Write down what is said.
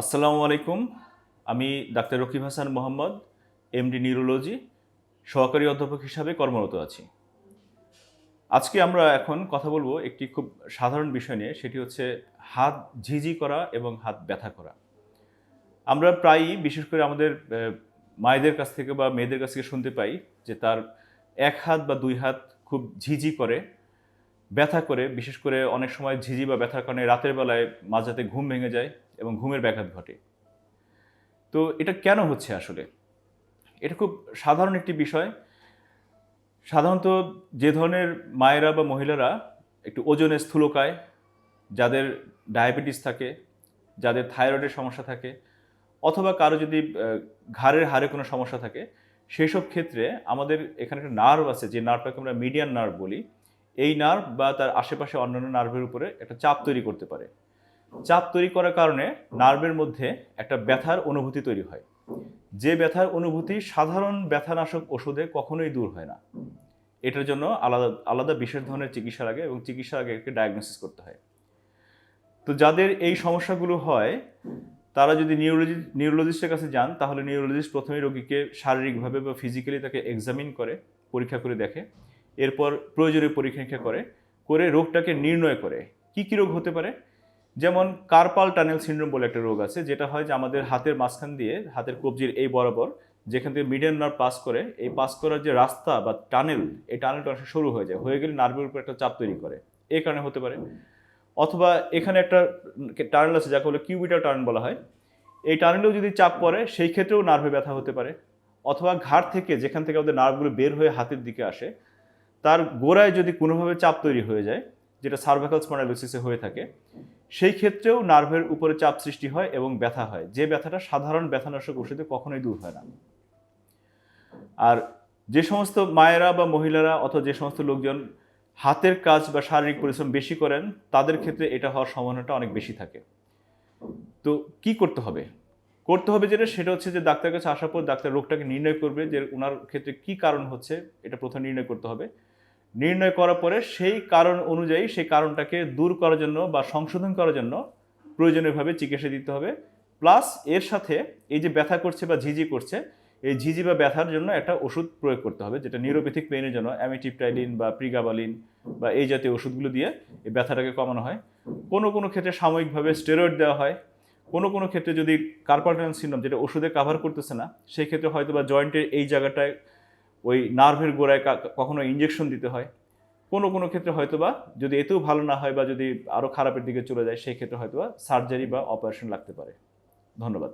আসসালামু আলাইকুম। আমি doctor Rakib Hasan Mohammad, MD neurology, সহকারী অধ্যাপক হিসাবে কর্মরত আছি। আজকে আমরা এখন কথা বলবো একটি খুব সাধারণ বিষয় নিয়ে, সেটি হচ্ছে হাত ঝিঁঝি করা এবং হাত ব্যথা করা। আমরা প্রায়ই বিশেষ করে আমাদের মায়েদের কাছ থেকে বা মেয়েদের কাছ থেকে শুনতে পাই যে তার এক হাত বা দুই হাত খুব ঝিঁঝি করে, ব্যথা করে। বিশেষ করে অনেক সময় ঝিঁঝি বা ব্যথার কারণে রাতের বেলায় মাঝরাতে ঘুম ভেঙে যায় এবং ঘুমের ব্যাঘাত ঘটে। তো এটা কেন হচ্ছে আসলে? এটা খুব সাধারণ একটি বিষয়। সাধারণত যে ধরনের মায়েরা বা মহিলারা একটু ওজনে স্থূলকায়, যাদের ডায়াবেটিস থাকে, যাদের থাইরয়েডের সমস্যা থাকে, অথবা কারো যদি ঘাড়ের হাড়ে কোনো সমস্যা থাকে, সেসব ক্ষেত্রে আমাদের এখানে একটা নার্ভ আছে, যে নার্ভটাকে আমরা মিডিয়ান নার্ভ বলি। এই নার্ভ বা তার আশেপাশে অন্যান্য নার্ভের উপরে একটা চাপ তৈরি করতে পারে। চাপ তৈরি করার কারণে নার্ভের মধ্যে একটা ব্যথার অনুভূতি তৈরি হয়। যে ব্যথার অনুভূতি সাধারণ ব্যথানাশক ওষুধে কখনোই দূর হয় না। এটার জন্য আলাদা আলাদা বিশেষ ধরনের চিকিৎসার আগে এবং চিকিৎসার আগে একে ডায়াগনোসিস করতে হয়। তো যাদের এই সমস্যাগুলো হয়, তারা যদি নিউরোলজিস্টের কাছে যান, তাহলে নিউরোলজিস্ট প্রথমেই রোগীকে শারীরিকভাবে বা ফিজিক্যালি তাকে এক্সামিন করে, পরীক্ষা করে দেখে। এরপর প্রয়োজনীয় পরীক্ষা নিরীক্ষা করে রোগটাকে নির্ণয় করে কি কি রোগ হতে পারে। যেমন কার্পাল টানেল সিনড্রোম বলে একটা রোগ আছে, যেটা হয় যে আমাদের হাতের মাঝখান দিয়ে, হাতের কবজির এই বরাবর যেখান থেকে মিডিয়ান নার্ভ পাস করে, এই পাস করার যে রাস্তা বা টানেল, এই টানেলটা অনেক সরু হয়ে যায়, হয়ে গেলে নার্ভের উপর একটা চাপ তৈরি করে, এই কারণে হতে পারে। অথবা এখানে একটা টানেল আছে যাকে বলে কিউবিটাল টানেল বলা হয়, এই টানেলেও যদি চাপ পড়ে, সেই ক্ষেত্রেও নার্ভে ব্যথা হতে পারে। অথবা ঘাড় থেকে, যেখান থেকে আমাদের নার্ভগুলো বের হয়ে হাতের দিকে আসে, তার গোড়ায় যদি কোনোভাবে চাপ তৈরি হয়ে যায়, যেটা সার্ভাইকাল স্পন্ডাইলোসিসে হয়ে থাকে, সেই ক্ষেত্রেও নার্ভের উপরে চাপ সৃষ্টি হয় এবং ব্যথা হয়, যে ব্যথাটা সাধারণ ব্যথানাশক ওষুধে কখনোই দূর হয় না। আর যে সমস্ত মায়েরা বা মহিলারা অথবা যে সমস্ত লোকজন হাতের কাজ বা শারীরিক পরিশ্রম বেশি করেন, তাদের ক্ষেত্রে এটা হওয়ার সম্ভাবনাটা অনেক বেশি থাকে। তো কি করতে হবে? যেটা, সেটা হচ্ছে যে ডাক্তারের কাছে আসার পর ডাক্তার রোগটাকে নির্ণয় করবে, যে ওনার ক্ষেত্রে কি কারণ হচ্ছে, এটা প্রথমে নির্ণয় করতে হবে। নির্ণয় করার পরে সেই কারণ অনুযায়ী সেই কারণটাকে দূর করার জন্য বা সংশোধন করার জন্য প্রয়োজনীয়ভাবে চিকিৎসা দিতে হবে। প্লাস এর সাথে এই যে ব্যথা করছে বা ঝিঝি করছে, এই ঝিঝি বা ব্যথার জন্য একটা ওষুধ প্রয়োগ করতে হবে, যেটা নিউরোপ্যাথিক পেইনের জন্য অ্যামিটিপ্টাইলিন বা প্রিগাবালিন বা এই জাতীয় ওষুধগুলো দিয়ে এই ব্যথাটাকে কমানো হয়। কোনো কোনো ক্ষেত্রে সাময়িকভাবে স্টেরয়েড দেওয়া হয়। কোনো কোনো ক্ষেত্রে যদি কার্পাল টানেল সিনড্রোম, যেটা ওষুধে কাভার করতেছে না, সেই ক্ষেত্রে হয়তো বা জয়েন্টের এই জায়গাটায় ওই নার্ভের গোড়ায় কখনো ইঞ্জেকশন দিতে হয়। কোনো কোনো ক্ষেত্রে হয়তোবা যদি এতেও ভালো না হয় বা যদি আরও খারাপের দিকে চলে যায়, সেই ক্ষেত্রে হয়তোবা সার্জারি বা অপারেশন লাগতে পারে। ধন্যবাদ।